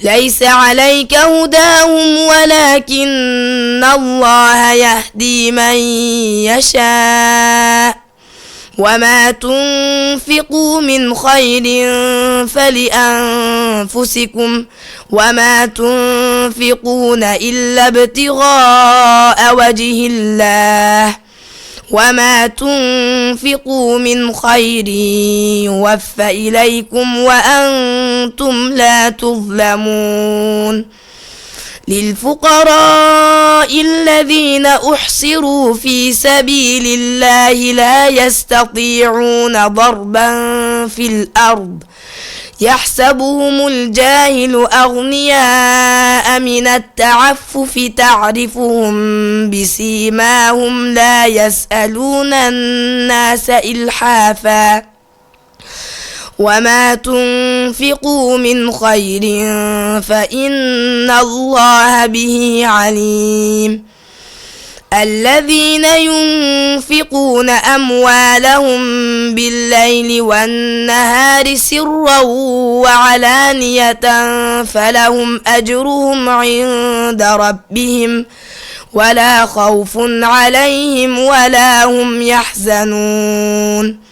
ليس عليك هداهم ولكن الله يهدي من يشاء وما تنفقوا من خير فلأنفسكم وما تنفقون إلا ابتغاء وجه الله وما تنفقوا من خير يوفى إليكم وأنتم لا تظلمون للفقراء الذين أحصروا في سبيل الله لا يستطيعون ضربا في الأرض يحسبهم الجاهل أغنياء من التعفف تعرفهم بسيماهم لا يسألون الناس إلحافا وما تنفقوا من خير فإن الله به عليم الذين ينفقون أموالهم بالليل والنهار سرا وعلانية فلهم أجرهم عند ربهم ولا خوف عليهم ولا هم يحزنون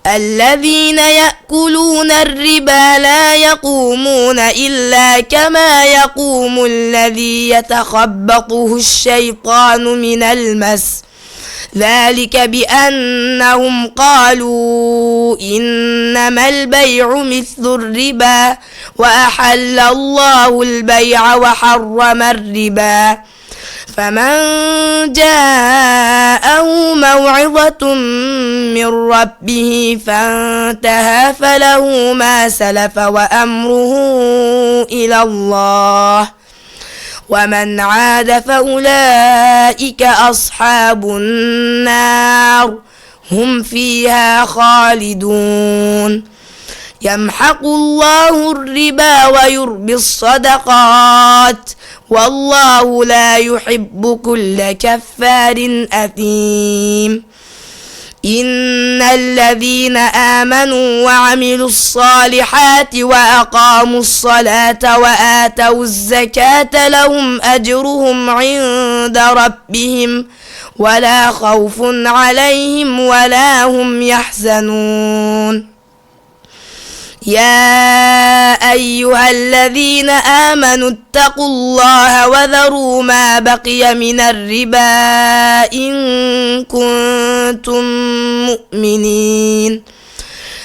الذين يأكلون الربا لا يقومون إلا كما يقوم الذي يتخبطه الشيطان من المس ذلك بأنهم قالوا إنما البيع مثل الربا وأحل الله البيع وحرم الربا فمن جاءه موعظة من ربه فانتهى فله ما سلف وأمره إلى الله ومن عاد فأولئك أصحاب النار هم فيها خالدون يمحق الله الربا ويربي الصدقات والله لا يحب كل كفار أثيم إن الذين آمنوا وعملوا الصالحات وأقاموا الصلاة وآتوا الزكاة لهم أجرهم عند ربهم ولا خوف عليهم ولا هم يحزنون يا أيها الذين آمنوا اتقوا الله وذروا ما بقي من الربا إن كنتم مؤمنين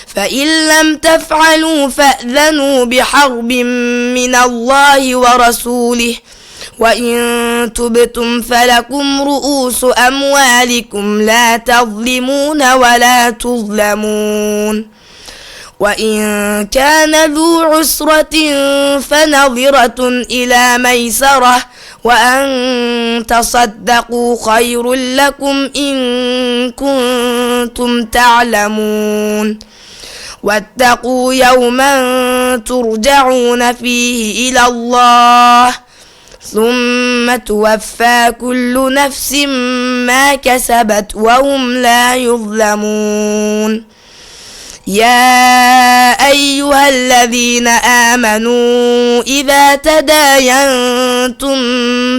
فإن لم تفعلوا فأذنوا بحرب من الله ورسوله وإن تبتم فلكم رؤوس أموالكم لا تظلمون ولا تظلمون وإن كان ذو عسرة فنظرة إلى ميسرة وأن تصدقوا خير لكم إن كنتم تعلمون واتقوا يوما ترجعون فيه إلى الله ثم توفى كل نفس ما كسبت وهم لا يظلمون يا أيها الذين آمنوا إذا تداينتم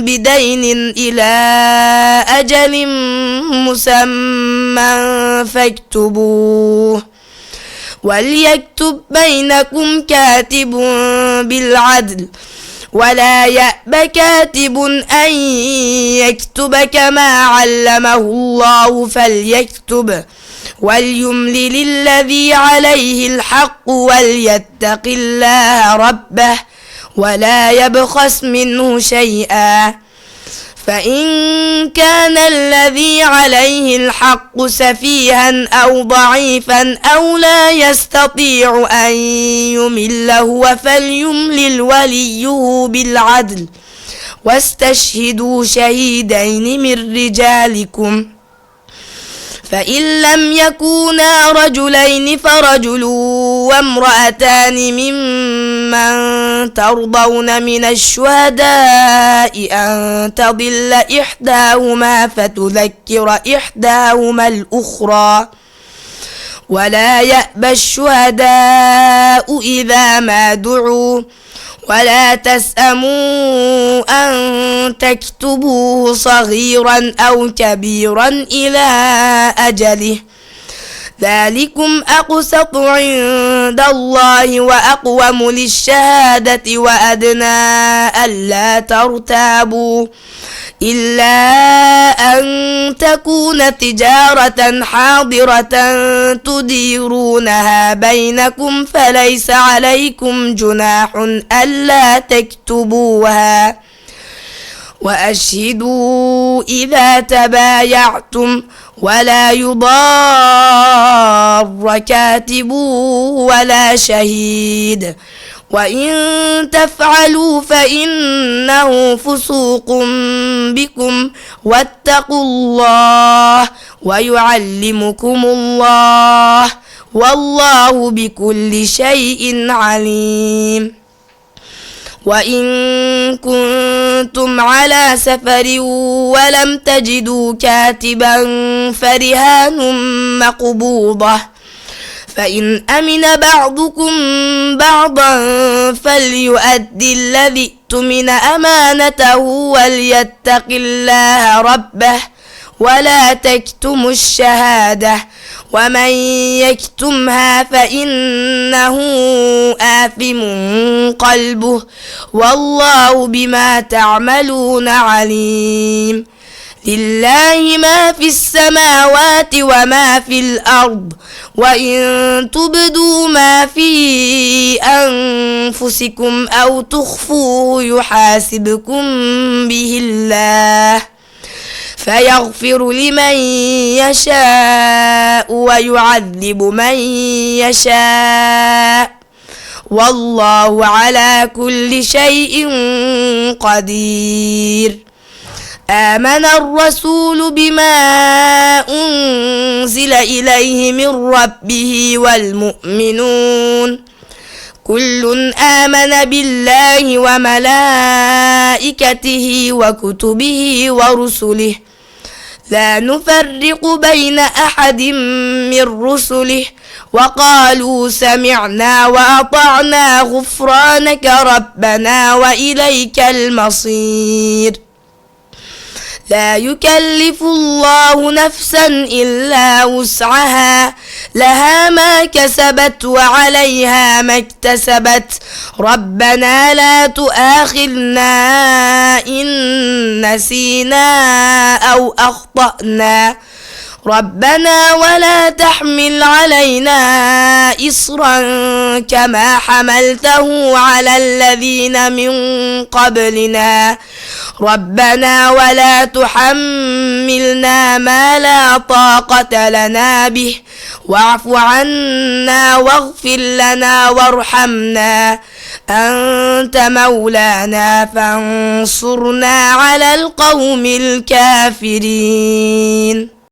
بدين إلى أجل مسمى فاكتبوه وليكتب بينكم كاتب بالعدل ولا يأب كاتب أن يكتب كما علمه الله فليكتب وليملل الذي عليه الحق وليتق الله ربه ولا يبخس منه شيئا فإن كان الذي عليه الحق سفيها أو ضعيفا أو لا يستطيع أن يمل هو فليملل وليه بالعدل واستشهدوا شهيدين من رجالكم فإن لم يكونا رجلين فرجل وامرأتان ممن ترضون من الشهداء أن تضل إحداهما فتذكر إحداهما الأخرى ولا يأبى الشهداء إذا ما دعوا ولا تسأموا أن تكتبوه صغيرا أو كبيرا إلى أجله ذلكم أقسط عند الله وأقوم للشهادة وأدنى ألا ترتابوا إلا أن تكون تجارة حاضرة تديرونها بينكم فليس عليكم جناح ألا تكتبوها وأشهدوا إذا تبايعتم ولا يضار كاتب ولا شهيد وإن تفعلوا فإنه فسوق بكم واتقوا الله ويعلمكم الله والله بكل شيء عليم وإن كنتم على سفر ولم تجدوا كاتبا فرهان مقبوضة فإن أمن بعضكم بعضا فليؤدي الذي اؤتمن أمانته وليتق الله ربه ولا تكتموا الشهادة ومن يكتمها فإنه آثم قلبه والله بما تعملون عليم لله ما في السماوات وما في الأرض وإن تبدوا ما في أنفسكم أو تخفوه يحاسبكم به الله فيغفر لمن يشاء ويعذب من يشاء والله على كل شيء قدير آمن الرسول بما أنزل إليه من ربه والمؤمنون كل آمن بالله وملائكته وكتبه ورسله لا نفرق بين أحد من رسله وقالوا سمعنا وأطعنا غفرانك ربنا وإليك المصير لا يكلف الله نفسا إلا وسعها لها ما كسبت وعليها ما اكتسبت ربنا لا تؤاخذنا إن نسينا أو أخطأنا ربنا ولا تحمل علينا إصرا كما حملته على الذين من قبلنا ربنا ولا تحملنا ما لا طاقة لنا به واعف عنا واغفر لنا وارحمنا أنت مولانا فانصرنا على القوم الكافرين